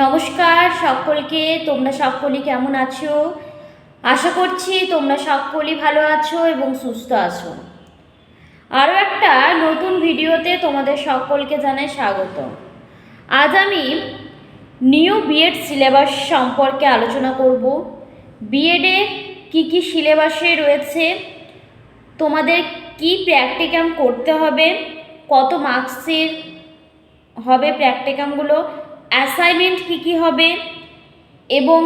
নমস্কার সকলকে। তোমরা সকলেই কেমন আছো? আশা করছি তোমরা সকলেই ভালো আছো এবং সুস্থ আছো। আরও একটা নতুন ভিডিওতে তোমাদের সকলকে জানাই স্বাগত। আজ আমি নিউ বিএড সিলেবাস সম্পর্কে আলোচনা করব। বিএডে কী সিলেবাসে রয়েছে, তোমাদের কি প্র্যাকটিকাম করতে হবে, কত মার্কসের হবে প্র্যাকটিকামগুলো, অ্যাসাইনমেন্ট কী হবে এবং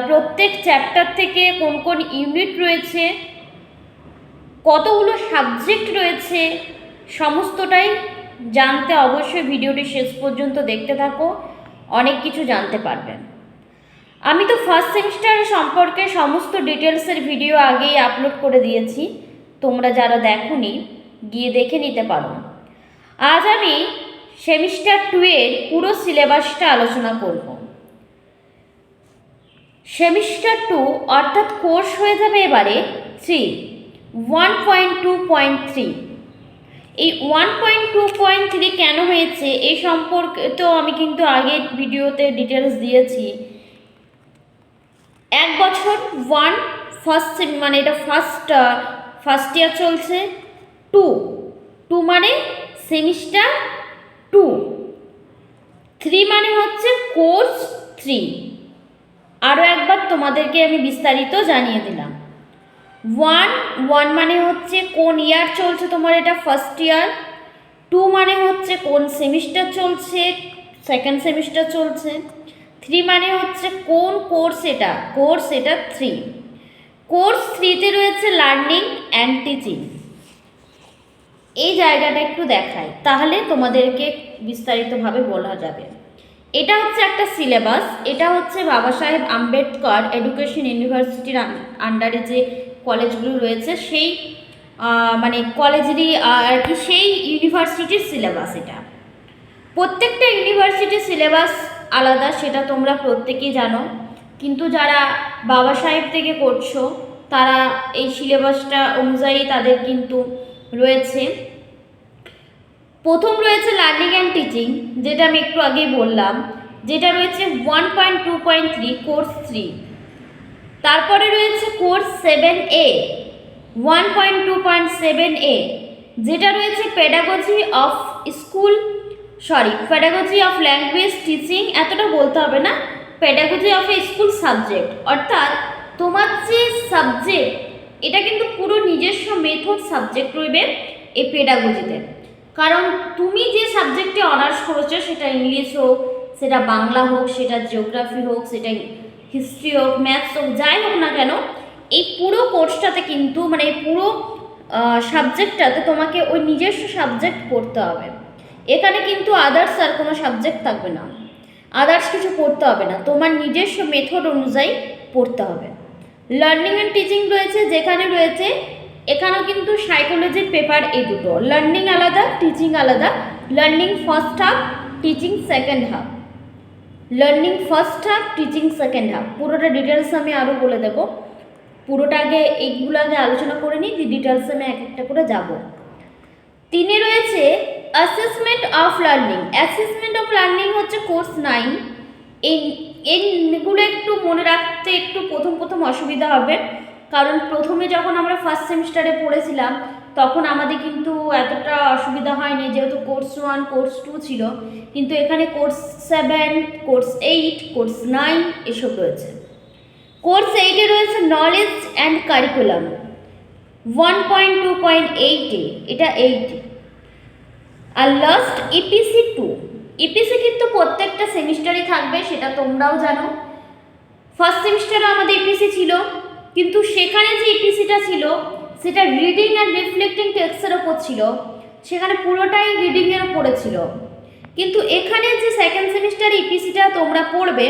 প্রত্যেক চ্যাপ্টার থেকে কোন কোন ইউনিট রয়েছে, কতগুলো সাবজেক্ট রয়েছে, সমস্তটাই জানতে অবশ্যই ভিডিওটি শেষ পর্যন্ত দেখতে থাকো, অনেক কিছু জানতে পারবেন। আমি তো ফার্স্ট সেমিস্টার সম্পর্কে সমস্ত ডিটেলসের ভিডিও আগেই আপলোড করে দিয়েছি, তোমরা যারা দেখোনি গিয়ে দেখে নিতে পারো। আজ আমি সেমিস্টার 2 এর পুরো সিলেবাসটা আলোচনা করব। সেমিস্টার 2 অর্থাৎ কোর্স হয়ে যাবে এবারে 1.2.3। এই 1.2.3 কেন হয়েছে এই সম্পর্কে তো আমি কিন্তু আগের ভিডিওতে ডিটেলস দিয়েছি। এক বছর মানে এটা ফার্স্ট ইয়ার চলছে। টু মানে সেমিস্টার 2, 3 মানে হচ্ছে কোর্স 3। আরও একবার তোমাদেরকে আমি বিস্তারিত জানিয়ে দিলাম। 1 মানে হচ্ছে কোন ইয়ার চলছে তোমার, এটা ফার্স্ট ইয়ার। 2 মানে হচ্ছে কোন সেমিস্টার চলছে, সেকেন্ড সেমিস্টার চলছে। 3 মানে হচ্ছে কোন কোর্স, এটা 3। কোর্স 3তে রয়েছে লার্নিং অ্যান্ড টিচিং। এই জায়গাটা একটু দেখাই, তাহলে তোমাদেরকে বিস্তারিতভাবে বলা যাবে। এটা হচ্ছে একটা সিলেবাস, এটা হচ্ছে বাবা সাহেব আম্বেদকর এডুকেশন ইউনিভার্সিটির আন্ডারে যে কলেজগুলো রয়েছে সেই মানে কলেজেরই আর কি সেই ইউনিভার্সিটির সিলেবাস। এটা প্রত্যেকটা ইউনিভার্সিটির সিলেবাস আলাদা, সেটা তোমরা প্রত্যেকেই জানো, কিন্তু যারা বাবা সাহেব থেকে করছো তারা এই সিলেবাসটা অনুযায়ী তাদের কিন্তু রয়েছে। প্রথম রয়েছে লার্নিং অ্যান্ড টিচিং, যেটা আমি একটু আগেই বললাম, যেটা রয়েছে 1.2.3 কোর্স 3। তারপরে রয়েছে কোর্স 7A 1.2.7A, যেটা রয়েছে পেডাগজি অফ ল্যাঙ্গুয়েজ টিচিং। এতটা বলতে হবে না, pedagogy of A school subject, অর্থাৎ তোমার যে সাবজেক্ট এটা কিন্তু পুরো নিজস্ব মেথড সাবজেক্ট রইবে এই পেডাগজিতে। কারণ তুমি যে সাবজেক্টে অনার্স করেছো, সেটা ইংলিশ হোক, সেটা বাংলা হোক, সেটা জিওগ্রাফি হোক, সেটা হিস্ট্রি হোক, ম্যাথস হোক, যাই হোক না কেন, এই পুরো কোর্সটাতে কিন্তু মানে এই পুরো সাবজেক্টটাতে তোমাকে ওই নিজস্ব সাবজেক্ট পড়তে হবে। এখানে কিন্তু আদার্স আর কোনো সাবজেক্ট থাকবে না, আদার্স কিছু পড়তে হবে না, তোমার নিজস্ব মেথড অনুযায়ী পড়তে হবে। লার্নিং অ্যান্ড টিচিং রয়েছে, যেখানে রয়েছে এখানেও কিন্তু সাইকোলজির পেপার, এই দুটো, লার্নিং আলাদা টিচিং আলাদা। Learning first half, teaching second half. Learning first half, teaching second half, পুরোটা ডিটেলস আমি আরও বলে দেবো। পুরোটা আগে এইগুলো আগে আলোচনা করে নিই, ডিটেলসে আমি এক একটা করে যাব। 3 রয়েছে assessment of learning. Assessment of learning হচ্ছে কোর্স 9। এইগুলো একটু মনে রাখতে একটু প্রথম অসুবিধা হবে, কারণ প্রথমে যখন আমরা ফার্স্ট সেমিস্টারে পড়েছিলাম তখন আমাদের কিন্তু এতটা অসুবিধা হয়নি, যেহেতু কোর্স 1 কোর্স 2 ছিল। কিন্তু এখানে কোর্স 7, কোর্স 8, কোর্স 9 এসব রয়েছে। কোর্স 8-এ রয়েছে নলেজ অ্যান্ড কারিকুলাম 1.2.8, এটা 8। আর লাস্ট ইপিসি 2। ইপিসি কিন্তু প্রত্যেকটা সেমিস্টারই থাকবে, সেটা তোমরাও জানো। ফার্স্ট সেমিস্টারে আমাদের ইপিসি ছিল, কিন্তু সেখানে যে ইপিসিটা ছিল সেটা রিডিং অ্যান্ড রিফ্লেক্টিং টেক্সটের ওপর ছিল, সেখানে পুরোটাই রিডিংয়ের ওপরে ছিল। কিন্তু এখানে যে সেকেন্ড সেমিস্টার ইপিসিটা তোমরা পড়বে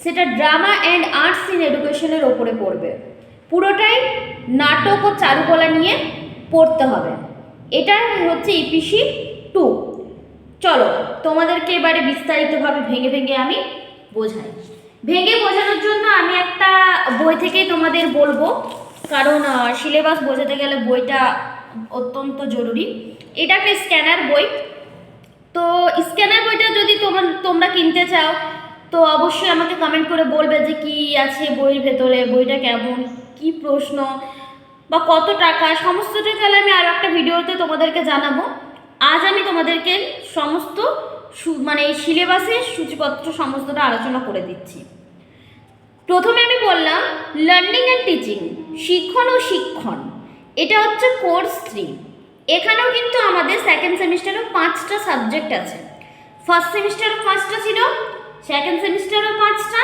সেটা ড্রামা অ্যান্ড আর্টস ইন এডুকেশনের ওপরে পড়বে, পুরোটাই নাটক ও চারুকলা নিয়ে পড়তে হবে। এটা হচ্ছে ইপিসি 2। চলো তোমাদেরকে এবারে বিস্তারিতভাবে ভেঙে আমি বোঝাই। ভেঙে বোঝানোর জন্য আমি একটা বই থেকেই তোমাদের বলবো, কারণ সিলেবাস বোঝাতে গেলে বইটা অত্যন্ত জরুরি। এটা একটা স্ক্যানার বই, তো স্ক্যানার বইটা যদি তোমরা কিনতে চাও তো অবশ্যই আমাকে কমেন্ট করে বলবে যে কি আছে বইয়ের ভেতরে, বইটা কেমন, কি প্রশ্ন বা কত টাকা, সমস্তটা তাহলে আমি আরও একটা ভিডিওতে তোমাদেরকে জানাবো। আজ আমি তোমাদেরকে সমস্ত মানে এই সিলেবাসের সূচিপত্র সমস্তটা আলোচনা করে দিচ্ছি। প্রথমে আমি বললাম লার্নিং অ্যান্ড টিচিং, শিক্ষণ ও শিক্ষণ, এটা হচ্ছে কোর্স 3। এখানেও কিন্তু আমাদের সেকেন্ড সেমিস্টারেও 5টা সাবজেক্ট আছে। ফার্স্ট সেমিস্টারও 5টা ছিল, সেকেন্ড সেমিস্টারও 5টা।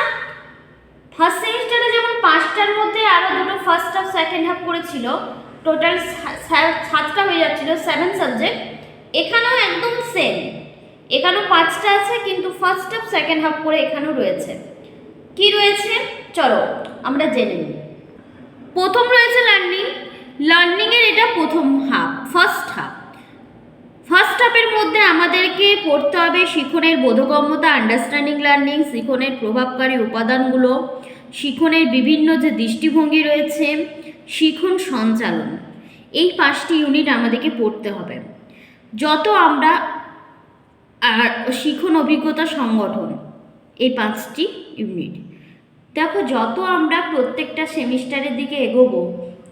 ফার্স্ট সেমিস্টারে যেমন 5টার মধ্যে আরও দুটো ফার্স্ট হাফ সেকেন্ড হাফ করেছিল, টোটাল 7টা হয়ে যাচ্ছিল, 7 সাবজেক্ট। এখানেও একদম সেম, এখানেও 5টা আছে, কিন্তু ফার্স্ট হাফ সেকেন্ড হাফ করে এখানেও রয়েছে। কি রয়েছে চলো আমরা জেনে নিই। প্রথম রয়েছে লার্নিং। লার্নিংয়ের এটা প্রথম হাফ, ফার্স্ট হাফ। ফার্স্ট হাফের মধ্যে আমাদেরকে পড়তে হবে শিক্ষণের বোধগম্যতা, আন্ডারস্ট্যান্ডিং লার্নিং, শিক্ষণের প্রভাবকারী উপাদানগুলো, শিক্ষণের বিভিন্ন যে দৃষ্টিভঙ্গি রয়েছে, শিক্ষণ সঞ্চালন। এই 5টি ইউনিট আমাদেরকে পড়তে হবে। যত আমরা শিক্ষণ অভিজ্ঞতা সংগঠন, এই 5টি ইউনিট। দেখো যত আমরা প্রত্যেকটা সেমিস্টারের দিকে এগোবো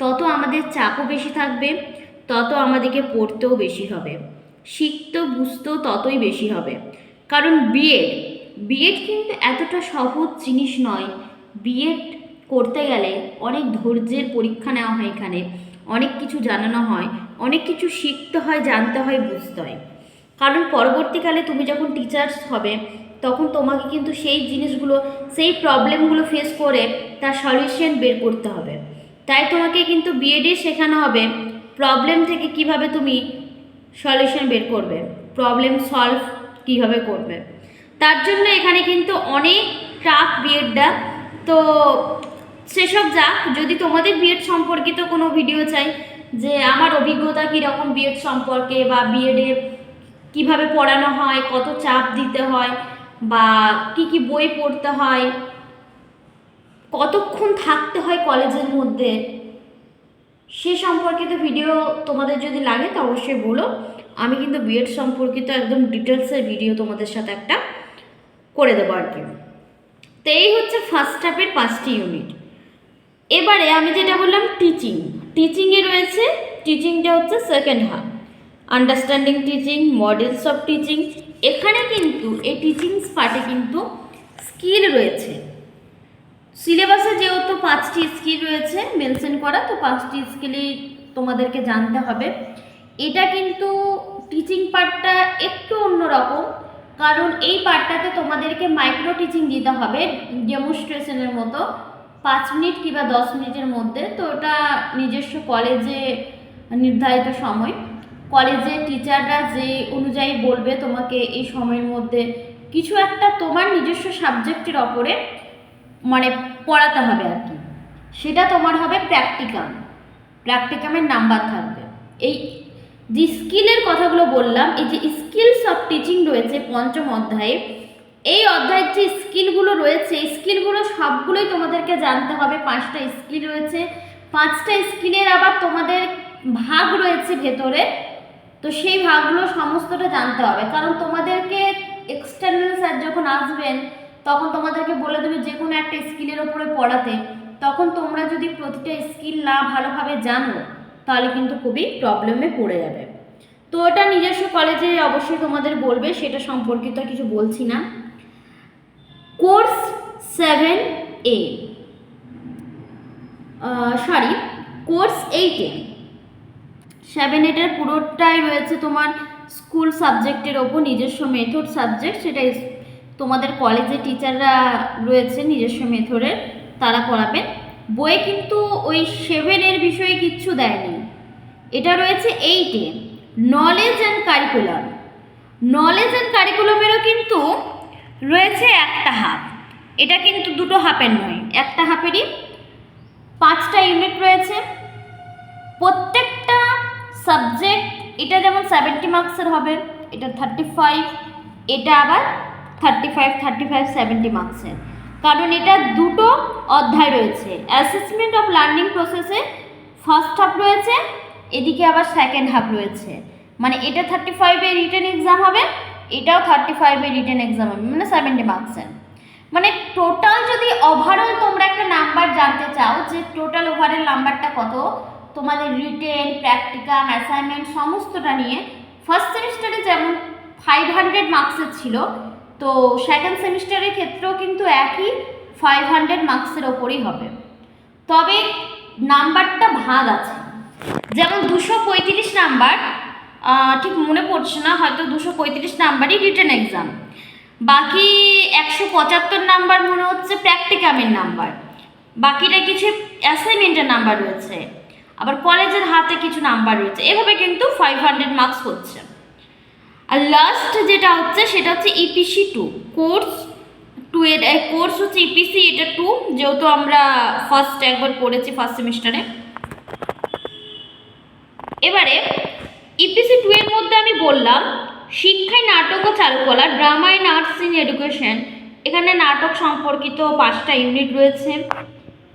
তত আমাদের চাপও বেশি থাকবে, তত আমাদেরকে পড়তেও বেশি হবে, শিখতেও বুঝতেও ততই বেশি হবে। কারণ বিএড কিন্তু এতটা সহজ জিনিস নয়। বিএড করতে গেলে অনেক ধৈর্যের পরীক্ষা নেওয়া হয়, এখানে অনেক কিছু জানানো হয়, অনেক কিছু শিখতে হয়, জানতে হয়, বুঝতে হয়। কারণ পরবর্তীকালে তুমি যখন টিচার্স হবে তখন তোমাকে কিন্তু সেই জিনিসগুলো, সেই প্রবলেমগুলো ফেস করে তার সলিউশন বের করতে হবে। তাই তোমাকে কিন্তু বিএডে শেখানো হবে প্রবলেম থেকে কিভাবে তুমি সলিউশন বের করবে, প্রবলেম সলভ কিভাবে করবে। তার জন্য এখানে কিন্তু অনেক টাফ বিএডটা। তো সেসব যাক, যদি তোমাদের বিএড সম্পর্কিত কোনো ভিডিও চাই যে আমার অভিজ্ঞতা কীরকম বিএড সম্পর্কে, বা বিএডে কিভাবে পড়ানো হয়, কত চাপ দিতে হয়, বা কি কি বই পড়তে হয়, কতক্ষণ থাকতে হয় কলেজের মধ্যে, সে সম্পর্কিত ভিডিও তোমাদের যদি লাগে তো অবশ্যই বলো। আমি কিন্তু বিএড সম্পর্কিত একদম ডিটেলসের ভিডিও তোমাদের সাথে একটা করে দেবো আর কি। তো এই হচ্ছে ফার্স্ট হাফের 5টি ইউনিট। এবারে আমি যেটা বললাম টিচিংয়ে রয়েছে, টিচিংটা হচ্ছে second half, understanding teaching, models of teaching. এখানে কিন্তু এই টিচিং পার্টে কিন্তু স্কিল রয়েছে। সিলেবাসে যেহেতু 5টি স্কিল রয়েছে মেনশন করা, তো 5টি স্কিলই তোমাদেরকে জানতে হবে। এটা কিন্তু টিচিং পার্টটা একটু অন্যরকম, কারণ এই পার্টটাতে তোমাদেরকে মাইক্রো টিচিং দিতে হবে, ডেমনস্ট্রেশনের মতো 5 মিনিট কিংবা 10 মিনিটের মধ্যে। তো ওটা নিজস্ব কলেজে নির্ধারিত সময়, কলেজে টিচাররা যে অনুযায়ী বলবে তোমাকে এই সময়ের মধ্যে কিছু একটা তোমার নিজস্ব সাবজেক্টের ওপরে মানে পড়াতে হবে আর কি, সেটা তোমার হবে প্র্যাকটিকামের নাম্বার থাকবে। এই যে স্কিলের কথাগুলো বললাম, এই যে স্কিলস অফ টিচিং রয়েছে 5ম অধ্যায়ে, এই অধ্যায়ের যে স্কিলগুলো রয়েছে এই স্কিলগুলো সবগুলোই তোমাদেরকে জানতে হবে। 5টা স্কিল রয়েছে, 5টা স্কিলের আবার তোমাদের ভাগ রয়েছে ভেতরে, তো সেই ভাগগুলো সমস্তটা জানতে হবে। কারণ তোমাদেরকে এক্সটার্নাল স্যার যখন আসবেন তখন তোমাদেরকে বলে দেবে যে কোনো একটা স্কিলের ওপরে পড়াতে, তখন তোমরা যদি প্রতিটা স্কিল না ভালোভাবে জানো তাহলে কিন্তু খুবই প্রবলেমে পড়ে যাবে। তো ওটা নিজস্ব কলেজে অবশ্যই তোমাদের বলবে, সেটা সম্পর্কিত কিছু বলছি না। কোর্স 7A কোর্স 8A 7-8 পুরোটাই রয়েছে তোমার স্কুল সাবজেক্টের ওপর, নিজস্ব মেথড সাবজেক্ট, সেটা তোমাদের কলেজে টিচাররা রয়েছে নিজস্ব মেথডের, তারা পড়াবেন। বইয়ে কিন্তু ওই 7-এর বিষয়ে কিচ্ছু দেয়নি, এটা রয়েছে 8-এ নলেজ অ্যান্ড কারিকুলামেরও কিন্তু রয়েছে একটা হাফ, এটা কিন্তু দুটো হাফের নয়, একটা হাফেরই 5টা ইউনিট রয়েছে। প্রত্যেকটা সাবজেক্ট, এটা যেমন 70 মার্কসের হবে, এটা 35, এটা আবার 35 70 মার্কসের, কারণ এটা দুটো অধ্যায় রয়েছে। অ্যাসেসমেন্ট অফ লার্নিং প্রসেসে ফার্স্ট হাফ রয়েছে, এদিকে আবার সেকেন্ড হাফ রয়েছে, মানে এটা 35-এ রিটেন এক্সাম হবে, এটাও 35 রিটেন এক্সাম হবে, মানে 70 মার্কসের। মানে টোটাল যদি ওভারঅল তোমরা একটা নাম্বার জানতে চাও যে টোটাল ওভারঅল নাম্বারটা কত তোমাদের রিটেন, প্র্যাকটিক্যাম, অ্যাসাইনমেন্ট সমস্তটা নিয়ে, ফার্স্ট সেমিস্টারে যেমন 500 মার্কসের ছিল, তো সেকেন্ড সেমিস্টারের ক্ষেত্রেও কিন্তু একই 500 মার্কসের ওপরই হবে। তবে নাম্বারটা ভাগ আছে, যেমন 235 নাম্বার, ঠিক মনে পড়ছে না, হয়তো 235 নাম্বারই রিটেন এক্সাম, বাকি 175 নাম্বার মনে হচ্ছে প্র্যাকটিকামের নাম্বার, বাকিটা কিছু অ্যাসাইনমেন্টের নাম্বার রয়েছে, আবার কলেজের হাতে কিছু নাম্বার রয়েছে, এভাবে কিন্তু 500 মার্কস হচ্ছে। আর লাস্ট যেটা হচ্ছে সেটা হচ্ছে ইপিসি 2 কোর্স 2 এর কোর্স হচ্ছে ইপিসি, এটা 2, যেহেতু আমরা ফার্স্ট একবার পড়েছি ফার্স্ট সেমিস্টারে। এবারে ইপিসি 2 এর মধ্যে আমি বললাম শিক্ষায় নাটক ও চারুকলা, drama and arts in education, এখানে নাটক সম্পর্কিত 5টা ইউনিট রয়েছে।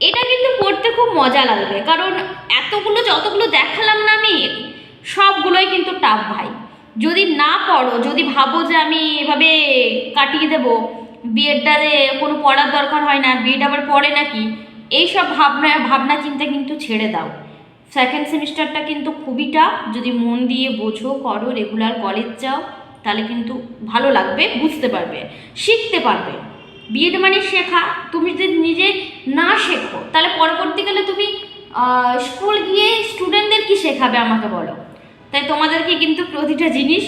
এটা কিন্তু পড়তে খুব মজা লাগবে, কারণ এতগুলো যতগুলো দেখালাম না আমি, সবগুলোই কিন্তু টাফ ভাই। যদি না পড়ো, যদি ভাবো যে আমি এভাবে কাটিয়ে দেবো, বিএডটাতে কোনো পড়ার দরকার হয় না, বিএড আবার পড়ে নাকি, এইসব ভাবনা চিন্তা কিন্তু ছেড়ে দাও। সেকেন্ড সেমিস্টারটা কিন্তু খুবই টাফ, যদি মন দিয়ে বোঝো, করো, রেগুলার কলেজ যাও, তাহলে কিন্তু ভালো লাগবে, বুঝতে পারবে, শিখতে পারবে। বিএড মানে শেখা, তুমি যদি নিজে না শেখো তাহলে পরবর্তীকালে তুমি স্কুল গিয়ে স্টুডেন্টদের কি শেখাবে আমাকে বলো। তাই তোমাদেরকে কিন্তু প্রতিটা জিনিস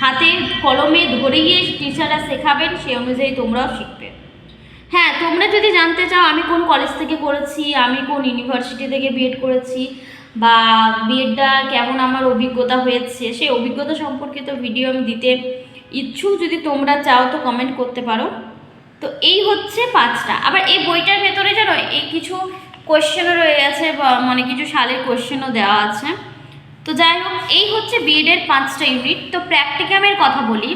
হাতে কলমে ধরে গিয়ে টিচাররা শেখাবেন, সেই অনুযায়ী তোমরাও শিখবে। হ্যাঁ, তোমরা যদি জানতে চাও আমি কোন কলেজ থেকে করেছি, আমি কোন ইউনিভার্সিটি থেকে বিএড করেছি, বা বিএডটা কেমন আমার অভিজ্ঞতা হয়েছে, সেই অভিজ্ঞতা সম্পর্কিত ভিডিও আমি দিতে ইচ্ছুক, যদি তোমরা চাও তো কমেন্ট করতে পারো। তো এই হচ্ছে 5টা। আবার এই বইটার ভেতরে জানো এই কিছু কোয়েশ্চেনও রয়ে গেছে, বা মানে কিছু সালের কোয়েশ্চেনও দেওয়া আছে। তো যাই হোক, এই হচ্ছে বিএডের 5টা ইউনিট। তো প্র্যাকটিকামের কথা বলি,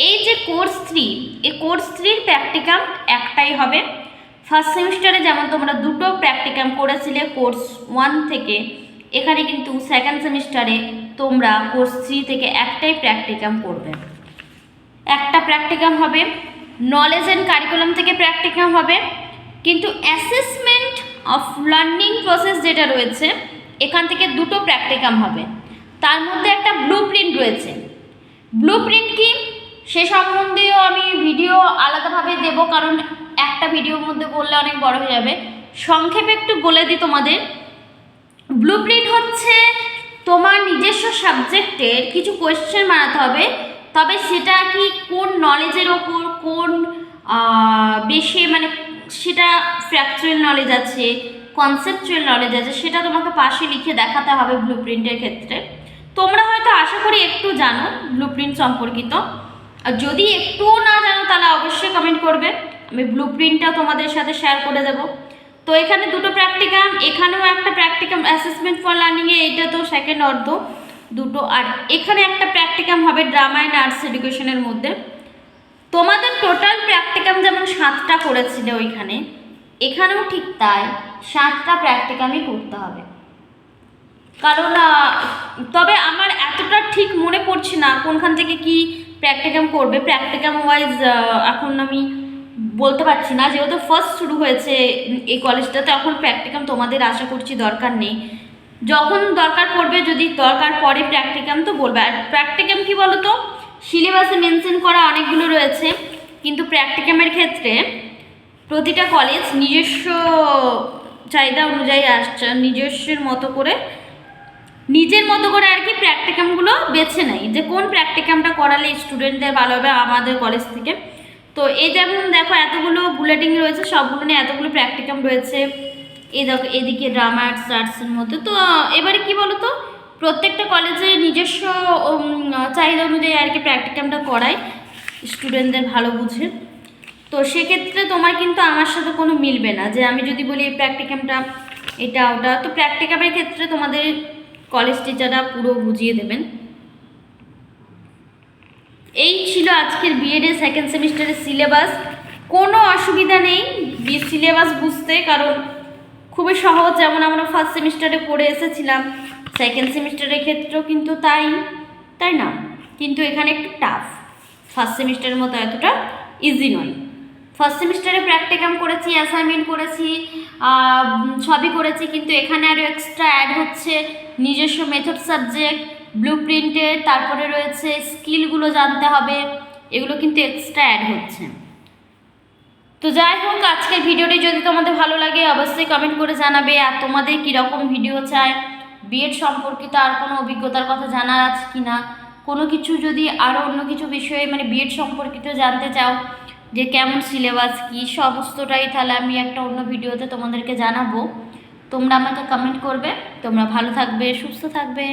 এই যে কোর্স 3, এই কোর্স 3-র প্র্যাকটিকাম একটাই হবে। ফার্স্ট সেমিস্টারে যেমন তোমরা 2টো প্র্যাকটিকাম করেছিলে কোর্স 1 থেকে, এখানে কিন্তু সেকেন্ড সেমিস্টারে তোমরা কোর্স 3 থেকে একটাই প্র্যাকটিকাম করবে। একটা প্র্যাকটিকাম হবে, নলেজ অ্যান্ড কারিকুলাম থেকে প্র্যাকটিকাম হবে, কিন্তু অ্যাসেসমেন্ট অফ লার্নিং প্রসেস যেটা রয়েছে এখান থেকে 2টো প্র্যাকটিকাম হবে। তার মধ্যে একটা ব্লু প্রিন্ট রয়েছে। ব্লু প্রিন্ট কি সে সম্বন্ধেও আমি ভিডিও আলাদাভাবে দেব, কারণ একটা ভিডিওর মধ্যে বললে অনেক বড় হয়ে যাবে। সংক্ষেপে একটু বলে দিই তোমাদের। ব্লু প্রিন্ট হচ্ছে তোমার নিজস্ব সাবজেক্টের কিছু কোয়েশ্চেন বানাতে হবে, তবে সেটা কি কোন নলেজের ওপর, কোন বেশি, মানে সেটা ফ্র্যাকচুয়াল নলেজ আছে, কনসেপচুয়াল নলেজ আছে, সেটা তোমাকে পাশে লিখে দেখাতে হবে ব্লু প্রিন্টের ক্ষেত্রে। তোমরা হয়তো আশা করি একটু জানো ব্লু প্রিন্ট সম্পর্কিত, আর যদি একটুও না জানো তাহলে অবশ্যই কমেন্ট করবে, আমি ব্লু প্রিন্টটাও তোমাদের সাথে শেয়ার করে দেবো। তো এখানে 2টো প্র্যাকটিকাম, এখানেও একটা প্র্যাকটিকাম অ্যাসেসমেন্ট ফর লার্নিংয়ে, এইটা তো সেকেন্ড অর্ধ 2টো, আর এখানে একটা প্র্যাকটিকাম হবে ড্রামা অ্যান্ড আর্টস এডুকেশনের মধ্যে। তোমাদের টোটাল প্র্যাকটিকাম যেমন 7টা করেছিল ওইখানে, এখানেও ঠিক তাই 7টা প্র্যাকটিকামই করতে হবে। কারণ তবে আমার এতটা ঠিক মনে পড়ছে না কোনখান থেকে কি প্র্যাকটিকাম করবে, প্র্যাকটিকাম ওয়াইজ এখন আমি বলতে পারছি না, যেহেতু ফার্স্ট শুরু হয়েছে এই কলেজটাতে, এখন প্র্যাকটিকাম তোমাদের আশা করছি দরকার নেই। যখন দরকার পড়বে, যদি দরকার পড়ে প্র্যাকটিকাম তো বলবে। আর প্র্যাকটিকাম কি বলো তো, সিলেবাসে মেনশন করা অনেকগুলো রয়েছে, কিন্তু প্র্যাকটিকামের ক্ষেত্রে প্রতিটা কলেজ নিজস্ব চাহিদা অনুযায়ী আসছে, নিজস্বের মতো করে, নিজের মতো করে আর কি প্র্যাকটিকামগুলো বেছে নেয়, যে কোন প্র্যাকটিকামটা করালে স্টুডেন্টদের ভালো হবে আমাদের কলেজ থেকে। তো এই যেমন দেখো এতগুলো বুলেটিন রয়েছে, সবগুলো নিয়ে এতগুলো প্র্যাকটিকাম রয়েছে, এই দেখো এদিকে ড্রামা আর্টসের মধ্যে। তো এবারে কি বলো তো, প্রত্যেকটা কলেজে নিজস্ব চাহিদা অনুযায়ী আর কি প্র্যাকটিকামটা করায় স্টুডেন্টদের ভালো বুঝে। তো সেক্ষেত্রে তোমার কিন্তু আমার সাথে কোনো মিলবে না, যে আমি যদি বলি এই প্র্যাকটিকামটা এটা ওটা, তো প্র্যাকটিকামের ক্ষেত্রে তোমাদের কলেজ টিচাররা পুরো বুঝিয়ে দেবেন। এই ছিল আজকের বিএডের সেকেন্ড সেমিস্টারের সিলেবাস। কোনো অসুবিধা নেই সিলেবাস বুঝতে, কারণ খুবই সহজ, যেমন আমরা ফার্স্ট সেমিস্টারে পড়ে এসেছিলাম, সেকেন্ড সেমিস্টারের ক্ষেত্রেও কিন্তু তাই না, কিন্তু এখানে একটু টাফ। ফার্স্ট সেমিস্টারের মতো এতটা ইজি নয়। ফার্স্ট সেমিস্টারে প্র্যাকটিকাম করেছি, অ্যাসাইনমেন্ট করেছি, সবই করেছি, কিন্তু এখানে আরও এক্সট্রা অ্যাড হচ্ছে নিজস্ব মেথড সাবজেক্ট, ব্লু প্রিন্টের, তারপরে রয়েছে স্কিলগুলো জানতে হবে, এগুলো কিন্তু এক্সট্রা অ্যাড হচ্ছে। তো যাই হোক, আজকের ভিডিওটি যদি তোমাদের ভালো লাগে অবশ্যই কমেন্ট করে জানাবে। আর তোমাদের কীরকম ভিডিও চাই, বিএড সম্পর্কিত আর কোনো অভিজ্ঞতার কথা জানার আছে কি না, কোনো কিছু যদি আরও অন্য কিছু বিষয়ে মানে বিএড সম্পর্কিত জানতে চাও, যে কেমন সিলেবাস কী সমস্তটাই, তাহলে আমি একটা অন্য ভিডিওতে তোমাদেরকে জানাবো। তোমরা আমাকে কমেন্ট করবে। তোমরা ভালো থাকবে, সুস্থ থাকবে।